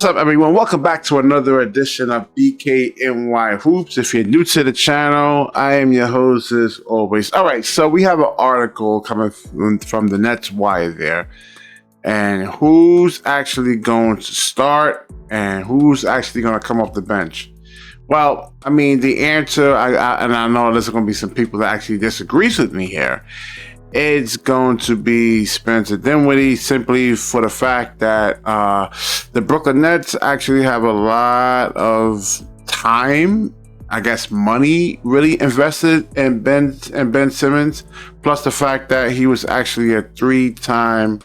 What's up, everyone? Welcome back to another edition of BKNY Hoops. If you're new to the channel, I am your host as always. All right, so we have an article coming from the Nets Wire there, and who's actually going to start and who's actually going to come off the bench. Well, I mean, the answer, and I know there's going to be some people that actually disagrees with me here. It's going to be Spencer Dinwiddie, simply for the fact that the Brooklyn Nets actually have a lot of time, I guess money, really invested in Ben Simmons, plus the fact that he was actually a 3-time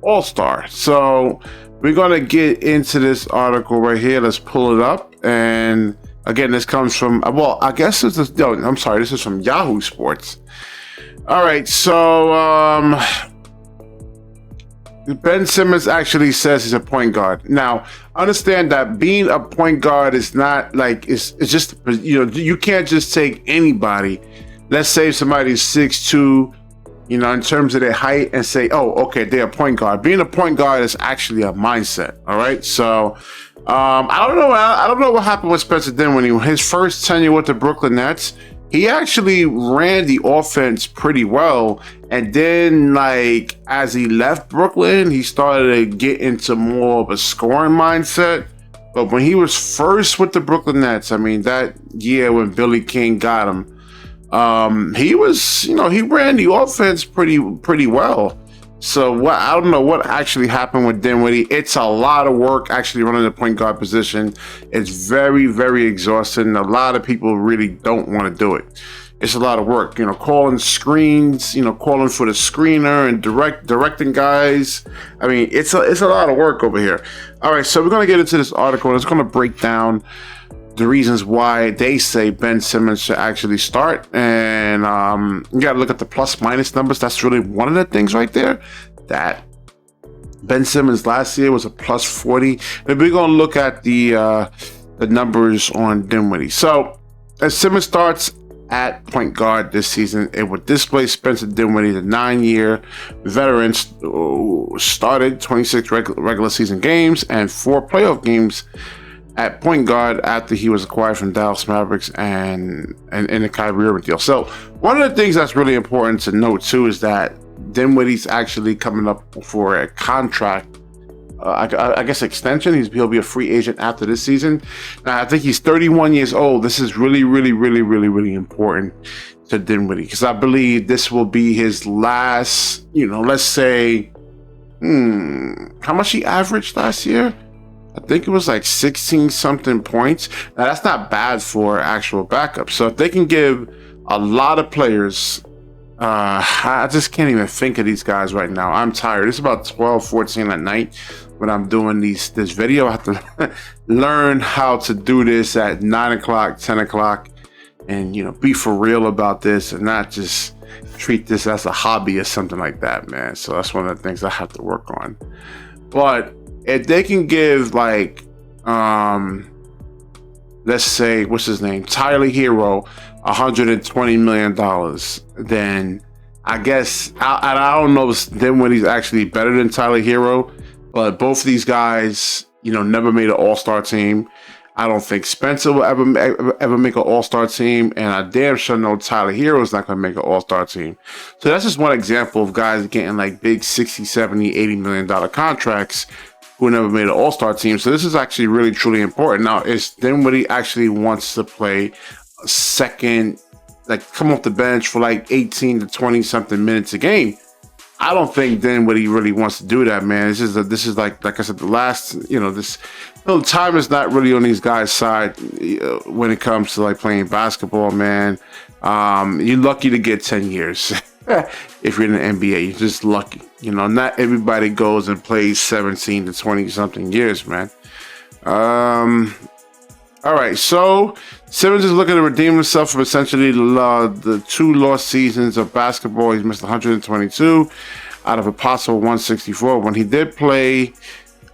All-Star. So we're going to get into this article right here. Let's pull it up. And again, this comes from, well, I guess this is, no, I'm sorry, this is from Yahoo Sports. All right, so Ben Simmons actually says he's a point guard. Now, understand that being a point guard is not like, it's just, you can't just take anybody. Let's say somebody's 6'2", in terms of their height, and say, oh, okay, they're a point guard. Being a point guard is actually a mindset, all right? So I don't know what happened with Spencer Dinwiddie. His first tenure with the Brooklyn Nets, he actually ran the offense pretty well. And then, as he left Brooklyn, he started to get into more of a scoring mindset. But when he was first with the Brooklyn Nets, I mean, that year when Billy King got him, he was, he ran the offense pretty well. So I don't know what actually happened with Dinwiddie. It's a lot of work actually running the point guard position. It's very, very exhausting. A lot of people really don't want to do it. It's a lot of work, calling screens, calling for the screener and directing guys. I mean, it's a lot of work over here. All right, so we're going to get into this article. It's going to break down the reasons why they say Ben Simmons should actually start. And you got to look at the plus minus numbers. That's really one of the things right there. That Ben Simmons last year was a plus 40. And we're going to look at the numbers on Dinwiddie. So as Simmons starts at point guard this season, it would display Spencer Dinwiddie, the 9-year veteran, started 26 regular season games and 4 playoff games at point guard after he was acquired from Dallas Mavericks and in the Kyrie Irving deal. So one of the things that's really important to note too is that Dinwiddie's actually coming up for a contract, I guess extension. He'll be a free agent after this season. Now I think he's 31 years old. This is really, really, really, really, really important to Dinwiddie because I believe this will be his last. Let's say, how much he averaged last year? I think it was like 16 something points. Now that's not bad for actual backup. So if they can give a lot of players, I just can't even think of these guys right now. I'm tired. It's about 12, 14 at night when I'm doing this video. I have to learn how to do this at 9 o'clock, 10 o'clock, and be for real about this and not just treat this as a hobby or something like that, man. So that's one of the things I have to work on. But if they can give let's say, what's his name, Tyler Hero, $120 million, then I guess, I don't know if Dinwiddie's actually better than Tyler Hero, but both of these guys, never made an all-star team. I don't think Spencer will ever make an all-star team, and I damn sure know Tyler Hero is not going to make an all-star team. So that's just one example of guys getting big 60, 70, $80 million contracts who never made an all-star team. So this is actually really, truly important. Now, if Dinwiddie actually wants to play a second, come off the bench for 18 to 20 something minutes a game, I don't think Dinwiddie really wants to do that, man. This is like I said, the last, time is not really on these guys' side when it comes to playing basketball, man. You're lucky to get 10 years. If you're in the NBA, you're just lucky. Not everybody goes and plays 17 to 20 something years, man. All right, so Simmons is looking to redeem himself from essentially the 2 lost seasons of basketball. He's missed 122 out of a possible 164. When he did play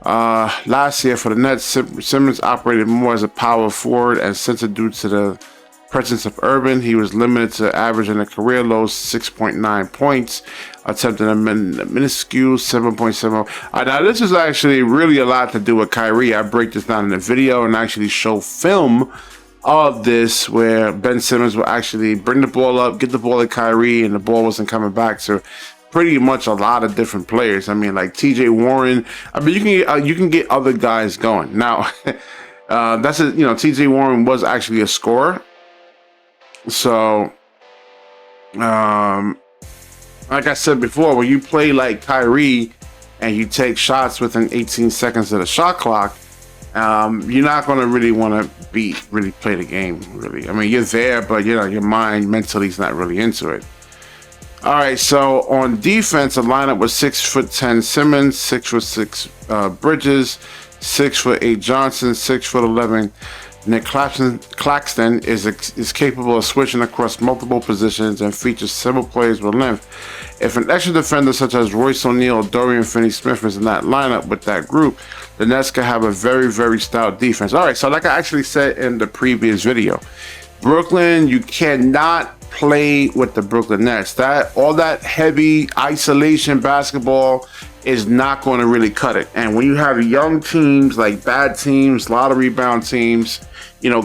last year for the Nets, Simmons operated more as a power forward, and since due to the presence of Urban, he was limited to averaging a career low 6.9 points. attempting a minuscule 7.7. Now, this is actually really a lot to do with Kyrie. I break this down in the video and actually show film of this where Ben Simmons will actually bring the ball up, get the ball to Kyrie, and the ball wasn't coming back. So pretty much a lot of different players. I mean, like TJ Warren. I mean, you can get other guys going. Now, TJ Warren was actually a scorer. So, like I said before, when you play like Kyrie and you take shots within 18 seconds of the shot clock, you're not going to really want to really play the game, really. I mean, you're there, but your mind mentally is not really into it. All right, so on defense, the lineup was 6'10" Simmons, 6'6" Bridges, 6'8" Johnson, 6'11" Nick Claxton is capable of switching across multiple positions and features several players with length. If an extra defender such as Royce O'Neal or Dorian Finney-Smith is in that lineup with that group, the Nets can have a very, very stout defense. All right, so like I actually said in the previous video, Brooklyn, you cannot play with the Brooklyn Nets. All that heavy isolation basketball is not going to really cut it. And when you have young teams, like bad teams, a lot of rebound teams,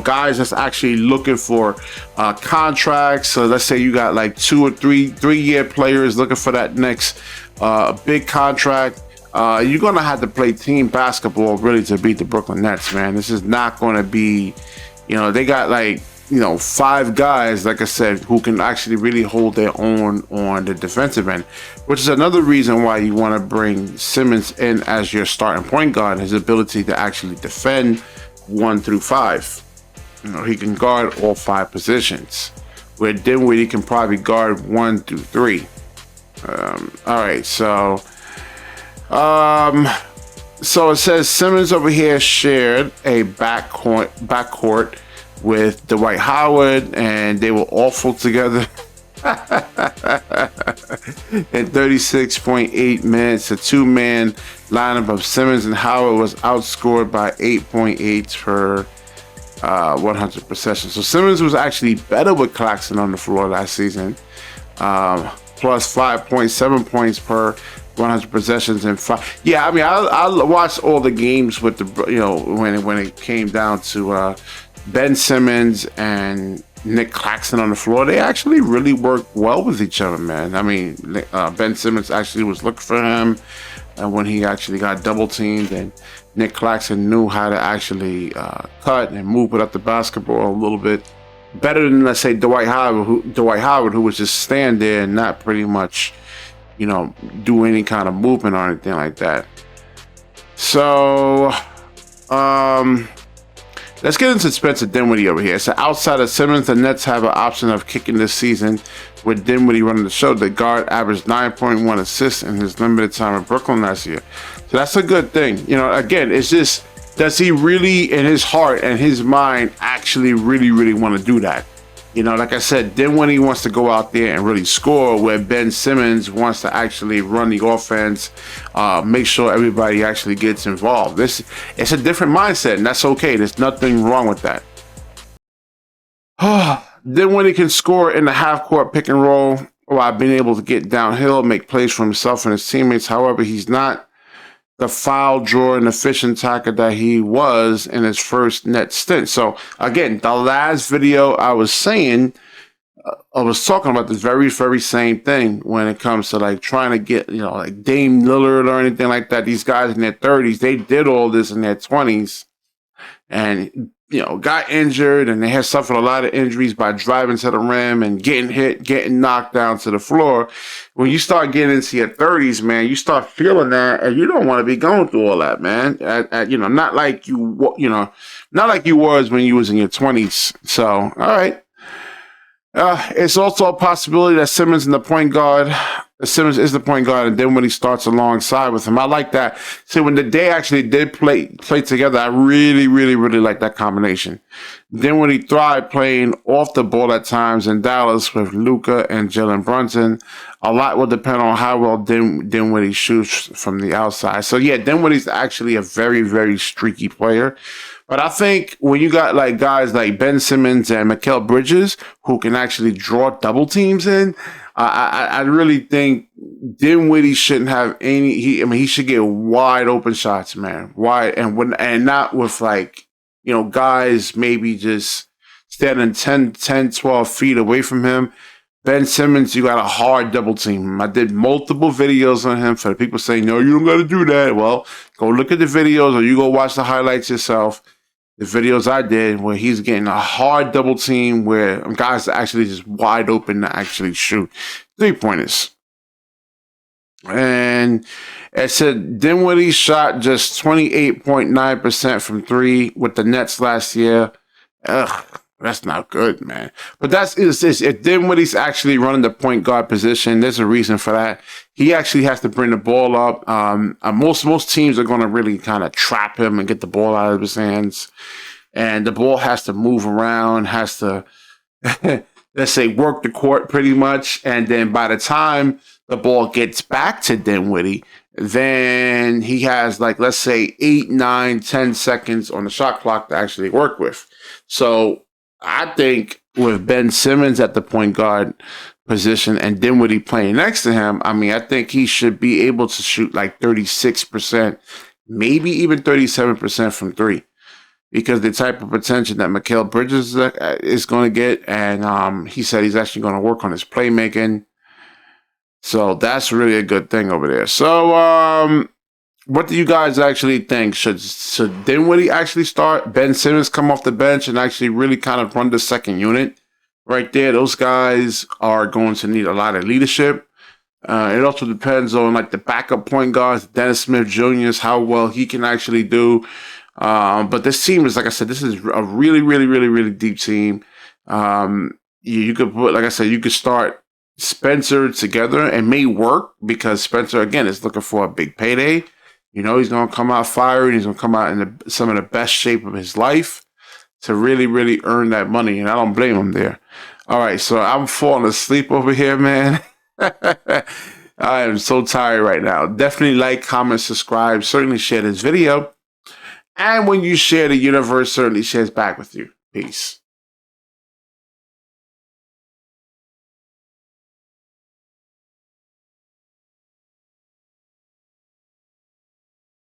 guys that's actually looking for contracts. So let's say you got like 2 or 3-year players looking for that next big contract. You're going to have to play team basketball really to beat the Brooklyn Nets, man. This is not going to be, they got like, 5 guys, like I said, who can actually really hold their own on the defensive end, which is another reason why you want to bring Simmons in as your starting point guard. His ability to actually defend 1 through 5. He can guard all 5 positions, where Dinwiddie can probably guard 1 through 3. All right, so it says Simmons over here shared a backcourt with Dwight Howard, and they were awful together. In 36.8 minutes, a 2-man lineup of Simmons and Howard was outscored by 8.8 per 100 possessions. So Simmons was actually better with Claxton on the floor last season, plus 5.7 points per 100 possessions and 5. Yeah, I mean, I watched all the games with when it came down to Ben Simmons and Nick Claxton on the floor. They actually really worked well with each other, man. I mean, Ben Simmons actually was looking for him when he actually got double teamed, and Nick Claxton knew how to actually cut and move without the basketball a little bit better than, let's say, Dwight Howard, who was just stand there and not pretty much, do any kind of movement or anything like that. So, let's get into Spencer Dinwiddie over here. So outside of Simmons, the Nets have an option of kicking this season with Dinwiddie running the show. The guard averaged 9.1 assists in his limited time at Brooklyn last year. So that's a good thing. Again, it's just, does he really, in his heart and his mind, actually really, really want to do that? Like I said, Dinwiddie wants to go out there and really score, where Ben Simmons wants to actually run the offense, make sure everybody actually gets involved. It's a different mindset, and that's okay. There's nothing wrong with that. Dinwiddie can score in the half-court pick and roll while being able to get downhill, make plays for himself and his teammates. However, he's not the foul drawer and efficient attacker that he was in his first net stint. So again, the last video I was saying, I was talking about this very, very same thing when it comes to like trying to get, like Dame Lillard or anything like that. These guys in their 30s, they did all this in their 20s and, got injured, and they had suffered a lot of injuries by driving to the rim and getting hit, getting knocked down to the floor. When you start getting into your 30s, man, you start feeling that, and you don't want to be going through all that, man. Not like not like you was when you was in your 20s. So, all right. It's also a possibility that Simmons is the point guard, and then when he starts alongside with him, I like that. See, when they actually did play together, I really, really, really like that combination. Then when he thrived playing off the ball at times in Dallas with Luka and Jalen Brunson, a lot will depend on how well Dinwiddie shoots from the outside. So yeah, Dinwiddie's actually a very, very streaky player. But I think when you got like guys like Ben Simmons and Mikal Bridges who can actually draw double teams in, I really think Dinwiddie shouldn't have any. He should get wide open shots, man. Wide and not with like, guys maybe just standing 12 feet away from him. Ben Simmons, you got a hard double team. I did multiple videos on him for the people saying, no, you don't got to do that. Well, go look at the videos or you go watch the highlights yourself. The videos I did where he's getting a hard double team where guys are actually just wide open to actually shoot 3-pointers. And it said Dinwiddie shot just 28.9% from 3 with the Nets last year. Ugh. That's not good, man. But if Dinwiddie's actually running the point guard position, there's a reason for that. He actually has to bring the ball up. Most teams are going to really kind of trap him and get the ball out of his hands. And the ball has to move around, has to, let's say, work the court pretty much. And then by the time the ball gets back to Dinwiddie, then he has, like, let's say 8, 9, 10 seconds on the shot clock to actually work with. So I think with Ben Simmons at the point guard position and Dinwiddie playing next to him, I think he should be able to shoot like 36%, maybe even 37% from 3, because the type of attention that Mikal Bridges is going to get, and he said he's actually going to work on his playmaking. So that's really a good thing over there. So, what do you guys actually think? Should Dinwiddie actually start? Ben Simmons come off the bench and actually really kind of run the second unit right there? Those guys are going to need a lot of leadership. It also depends on like the backup point guards, Dennis Smith Jr.'s, how well he can actually do. But this team is, like I said, this is a really, really, really, really deep team. You could put, like I said, you could start Spencer together and may work because Spencer, again, is looking for a big payday. He's going to come out firing. He's going to come out in some of the best shape of his life to really, really earn that money. And I don't blame him there. All right, so I'm falling asleep over here, man. I am so tired right now. Definitely like, comment, subscribe. Certainly share this video. And when you share, the universe certainly shares back with you. Peace.